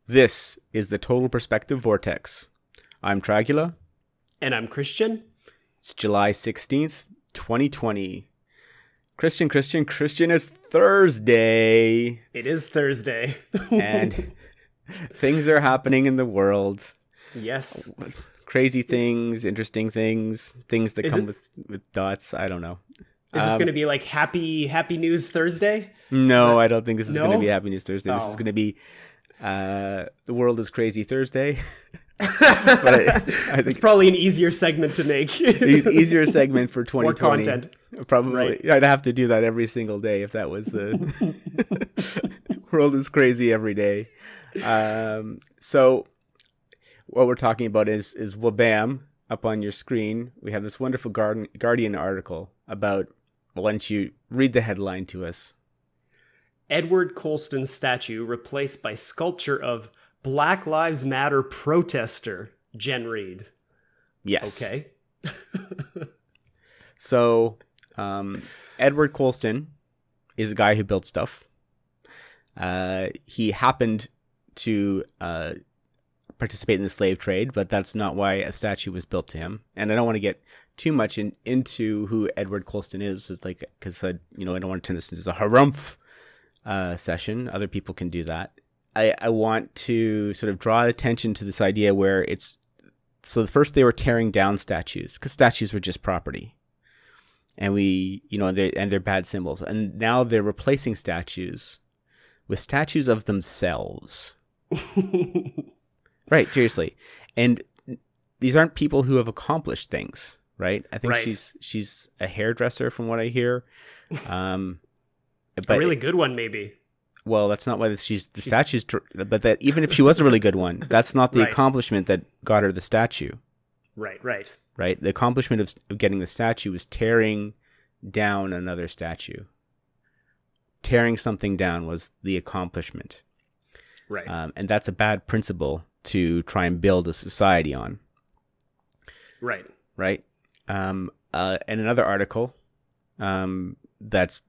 This is the Total Perspective Vortex. I'm Tragula. And I'm Christian. It's July 16th, 2020. Christian, it's Thursday. It is Thursday. And things are happening in the world. Yes. Crazy things, interesting things that come with dots. I don't know. Is this going to be like Happy News Thursday? No, I don't think this is going to be Happy News Thursday. This is going to be The World is Crazy Thursday. But I think it's probably an easier segment to make. Easier segment for 2020. More content. Probably. Right. I'd have to do that every single day if that was the World is Crazy every day. So what we're talking about is Wabam up on your screen. We have this wonderful Guardian article about, why don't you read the headline to us? Edward Colston statue replaced by sculpture of Black Lives Matter protester, Jen Reed. Yes. Okay. So, Edward Colston is a guy who built stuff. He happened to participate in the slave trade, but that's not why a statue was built to him. And I don't want to get too much into who Edward Colston is, because I don't want to turn this into a harumph session. Other people can do that. I want to sort of draw attention to this idea where so first they were tearing down statues because statues were just property, and they're bad symbols, and now they're replacing statues with statues of themselves. Right, seriously. And these aren't people who have accomplished things, right? I think she's a hairdresser from what I hear. But a really good one, maybe. Well, that's not why the statue's... But that even if she was a really good one, that's not the accomplishment that got her the statue. Right. Right? The accomplishment of getting the statue was tearing down another statue. Tearing something down was the accomplishment. Right. And that's a bad principle to try and build a society on. Right. And another article that's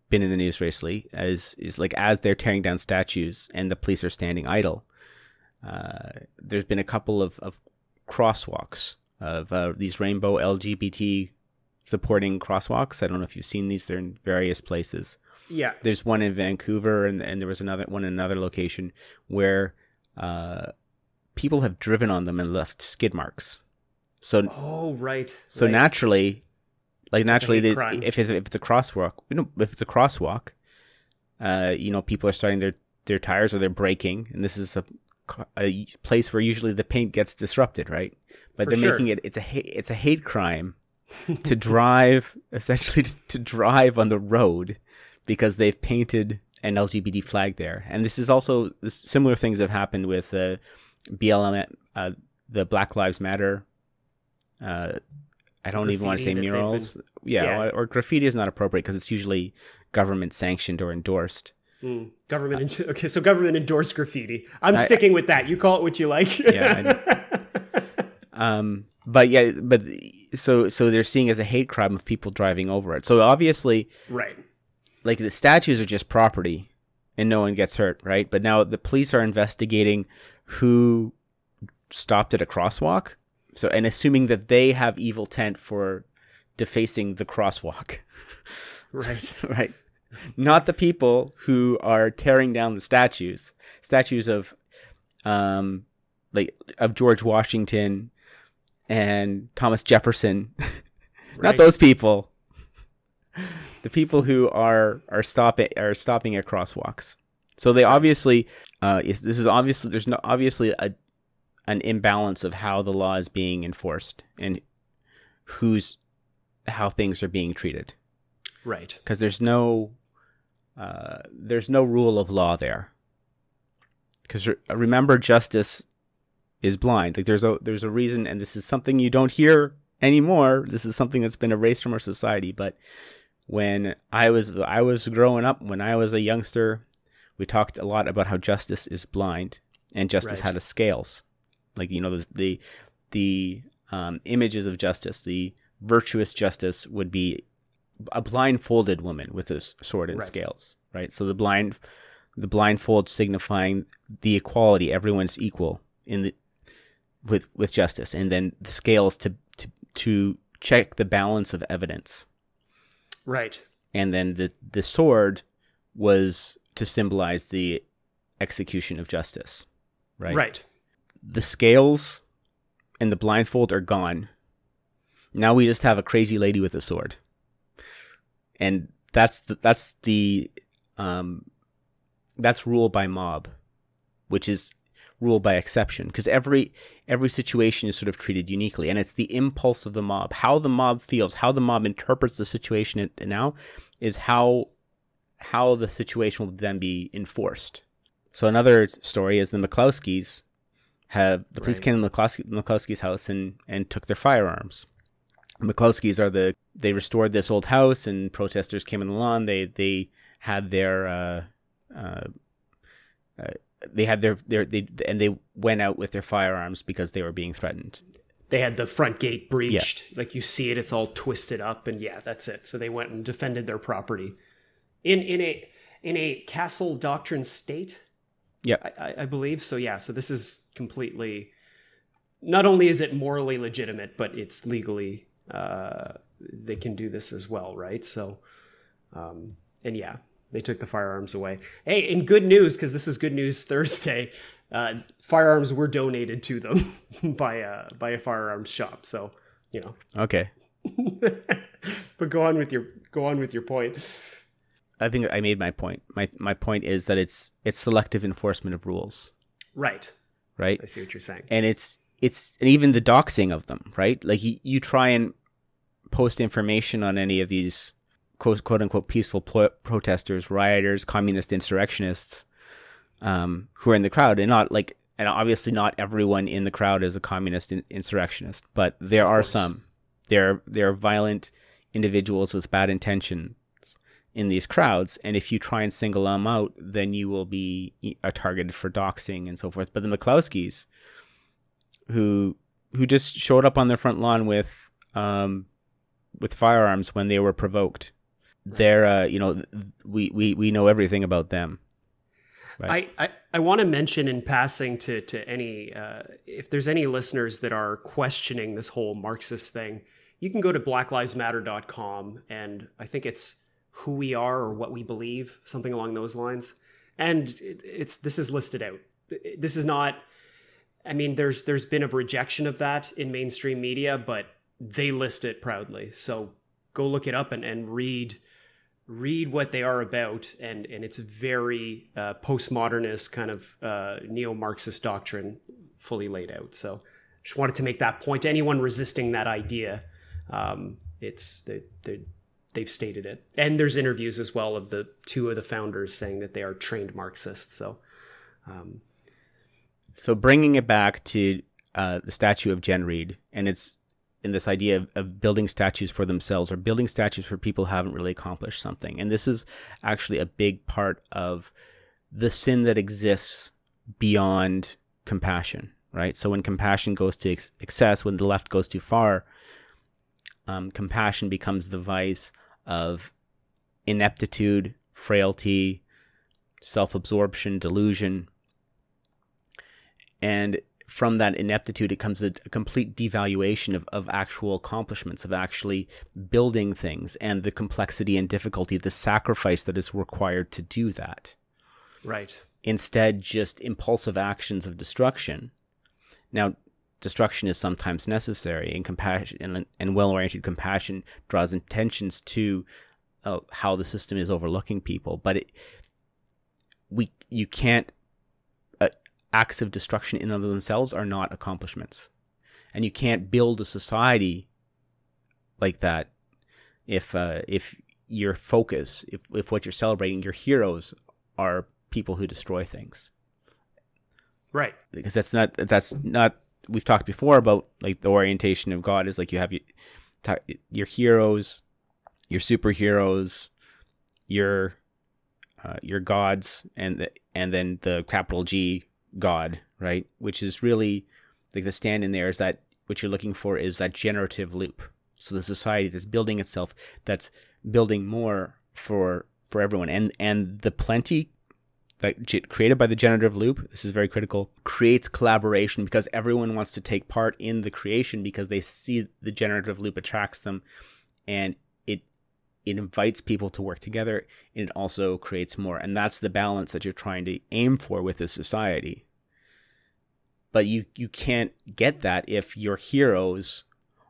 been in the news recently is like, as they're tearing down statues and the police are standing idle, there's been a couple of crosswalks of these rainbow LGBT supporting crosswalks. I don't know if you've seen these. They're in various places. Yeah. There's one in Vancouver, and there was another one in another location where people have driven on them and left skid marks. So naturally, if it's a crosswalk, people are starting their tires, or they're braking, and this is a place where usually the paint gets disrupted, right? But they're making it's a hate crime to drive on the road because they've painted an LGBT flag there. And this is also similar things have happened with BLM, the Black Lives Matter. I don't even want to say murals. Or graffiti is not appropriate because it's usually government sanctioned or endorsed. Government endorsed graffiti. I'm sticking with that. You call it what you like. So they're seeing as a hate crime of people driving over it. So obviously, right. Like, the statues are just property and no one gets hurt, right? But now the police are investigating who stopped at a crosswalk. So, and assuming that they have evil intent for defacing the crosswalk. Right. Not the people who are tearing down the statues of of George Washington and Thomas Jefferson. Not those people. The people who are stopping at crosswalks. So they obviously there's obviously an imbalance of how the law is being enforced and how things are being treated. Right. Because there's no rule of law there. Because remember, justice is blind. Like, there's a reason, and this is something you don't hear anymore. This is something that's been erased from our society. But when I was growing up, when I was a youngster, we talked a lot about how justice is blind and justice had scales. Like, the images of justice, the virtuous justice would be a blindfolded woman with a sword and scales, right? So the the blindfold signifying the equality, everyone's equal in the with justice, and then the scales to check the balance of evidence. Right. And then the sword was to symbolize the execution of justice. Right. Right. The scales and the blindfold are gone. Now we just have a crazy lady with a sword. And that's rule by mob, which is rule by exception, because every situation is sort of treated uniquely, and it's the impulse of the mob. How the mob feels, how the mob interprets the situation now is how the situation will then be enforced. So another story is the McCloskeys the police came to McCloskey's house and took their firearms. McCloskeys they restored this old house, and protesters came on the lawn. They had their they went out with their firearms because they were being threatened. They had the front gate breached. Yeah. Like you see it, it's all twisted up, and yeah, that's it. So they went and defended their property in a castle doctrine state. Yeah, I believe so. Yeah, so this is completely. Not only is it morally legitimate, but it's legally. They can do this as well, right? So, and yeah, they took the firearms away. Hey, and good news, because this is Good News Thursday. Firearms were donated to them by a firearms shop. So, you know. Okay. But go on with your point. I think I made my point. My point is that it's selective enforcement of rules. Right. Right. I see what you're saying. And it's and even the doxing of them, right? Like you try and post information on any of these quote unquote peaceful protesters, rioters, communist insurrectionists, who are in the crowd, and obviously not everyone in the crowd is a communist insurrectionist, but there are some. There are violent individuals with bad intentions in these crowds, and if you try and single them out, then you will be targeted for doxing and so forth. But the McCloskeys, who just showed up on their front lawn with firearms when they were provoked, they're we know everything about them. Right. I want to mention in passing to any if there's any listeners that are questioning this whole Marxist thing, you can go to blacklivesmatter.com, and I think it's who we are or what we believe, something along those lines. And this is listed out. This is not, I mean, there's been a rejection of that in mainstream media, but they list it proudly. So go look it up and read what they are about. And it's very postmodernist kind of neo-Marxist doctrine fully laid out. So just wanted to make that point. Anyone resisting that idea, they've stated it. And there's interviews as well of the two of the founders saying that they are trained Marxists. So bringing it back to the statue of Jen Reed, and it's in this idea of building statues for themselves or building statues for people who haven't really accomplished something. And this is actually a big part of the sin that exists beyond compassion, right? So when compassion goes to excess, when the left goes too far, compassion becomes the vice of ineptitude, frailty, self-absorption, delusion. And from that ineptitude, it comes a complete devaluation of actual accomplishments, of actually building things, and the complexity and difficulty, the sacrifice that is required to do that. Right. Instead, just impulsive actions of destruction. Now, destruction is sometimes necessary, and compassion and well-oriented compassion draws attentions to how the system is overlooking people. But you can't. Acts of destruction in and of themselves are not accomplishments, and you can't build a society like that if your focus, if what you're celebrating, your heroes are people who destroy things. Right. Because that's not. We've talked before about like the orientation of God is like you have your heroes, your superheroes, your gods, and then the capital G God, right? Which is really like the stand in there is that what you're looking for is that generative loop. So the society that's building itself, that's building more for everyone, and the plenty created by the generative loop, this is very critical, creates collaboration because everyone wants to take part in the creation because they see the generative loop attracts them, and it invites people to work together, and it also creates more. And that's the balance that you're trying to aim for with a society. But you can't get that if your heroes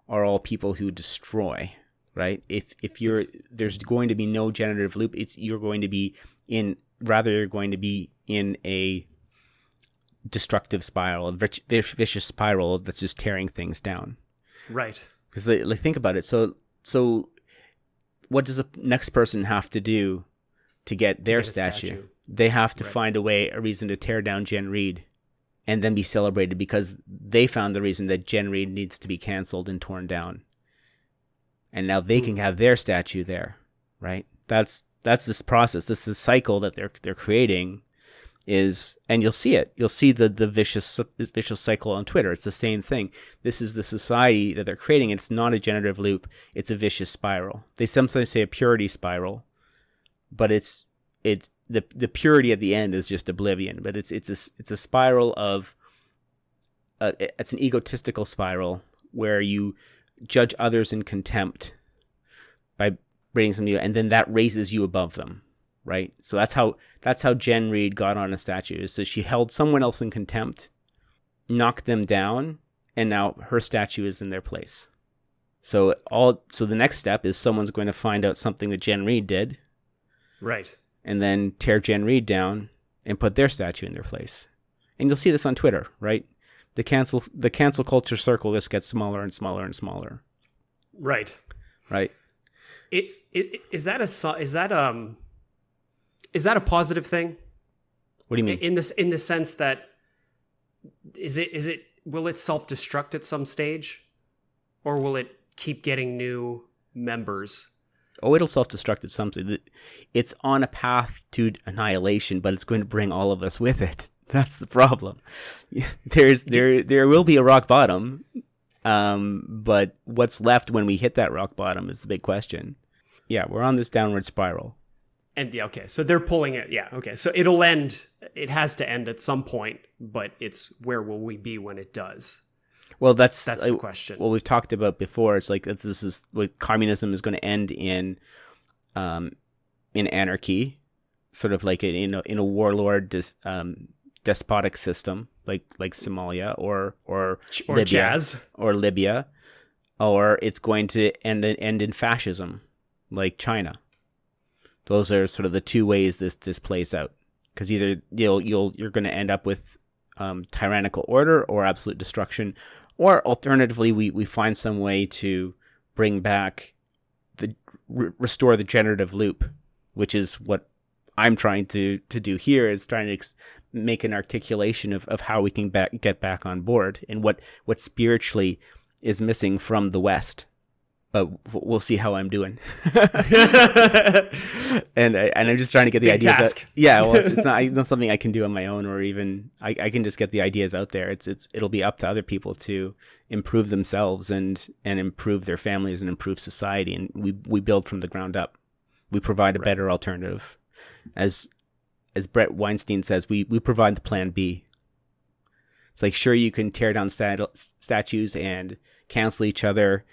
are all people who destroy, right? If there's going to be no generative loop, you're going to be in a destructive spiral, a vicious spiral that's just tearing things down. Right. Because think about it. So what does the next person have to do to get their statue? They have to find a reason to tear down Jen Reed and then be celebrated because they found the reason that Jen Reed needs to be canceled and torn down. And now they can have their statue there, right? That's this process. This is a cycle that they're creating and you'll see it. You'll see the vicious cycle on Twitter. It's the same thing. This is the society that they're creating. It's not a generative loop. It's a vicious spiral. They sometimes say a purity spiral, but the purity at the end is just oblivion. But it's a spiral of it's an egotistical spiral where you judge others in contempt by rating something, and then that raises you above them. Right, so that's how Jen Reed got on a statue. So she held someone else in contempt, knocked them down, and now her statue is in their place. So the next step is someone's going to find out something that Jen Reed did, right, and then tear Jen Reed down and put their statue in their place. And you'll see this on Twitter, right? The cancel culture circle just gets smaller and smaller and smaller. Right. Is that a positive thing? What do you mean? In the sense that will it self-destruct at some stage, or will it keep getting new members? Oh, it'll self-destruct at some stage. It's on a path to annihilation, but it's going to bring all of us with it. That's the problem. There will be a rock bottom, but what's left when we hit that rock bottom is the big question. Yeah, we're on this downward spiral. And so they're pulling it. Yeah, okay. So it'll end. It has to end at some point, but it's where will we be when it does? Well, that's the question. What we've talked about before. It's like this is what communism is going to end in anarchy, sort of like in a warlord despotic system, like Somalia or Libya, Jazz or Libya, or it's going to end in fascism, like China. Those are sort of the two ways this plays out. Because either you're going to end up with tyrannical order or absolute destruction, or alternatively we find some way to bring back restore the generative loop, which is what I'm trying to do here, is trying to make an articulation of how we can get back on board and what spiritually is missing from the West. But we'll see how I'm doing. and I'm just trying to get the ideas out. Yeah, well, it's not something I can do on my own, or even I can just get the ideas out there. It'll be up to other people to improve themselves and improve their families and improve society. And we build from the ground up. We provide a better alternative. As Brett Weinstein says, we provide the plan B. It's like, sure, you can tear down statues and cancel each other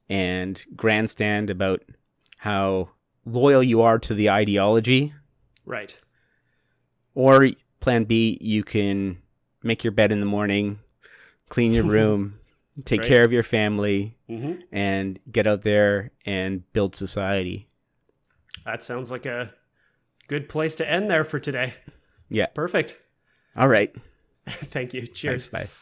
and grandstand about how loyal you are to the ideology. Right. Or plan B, you can make your bed in the morning, clean your room, take care of your family, and get out there and build society. That sounds like a good place to end there for today. Yeah. Perfect. All right. Thank you. Cheers. Thanks, bye.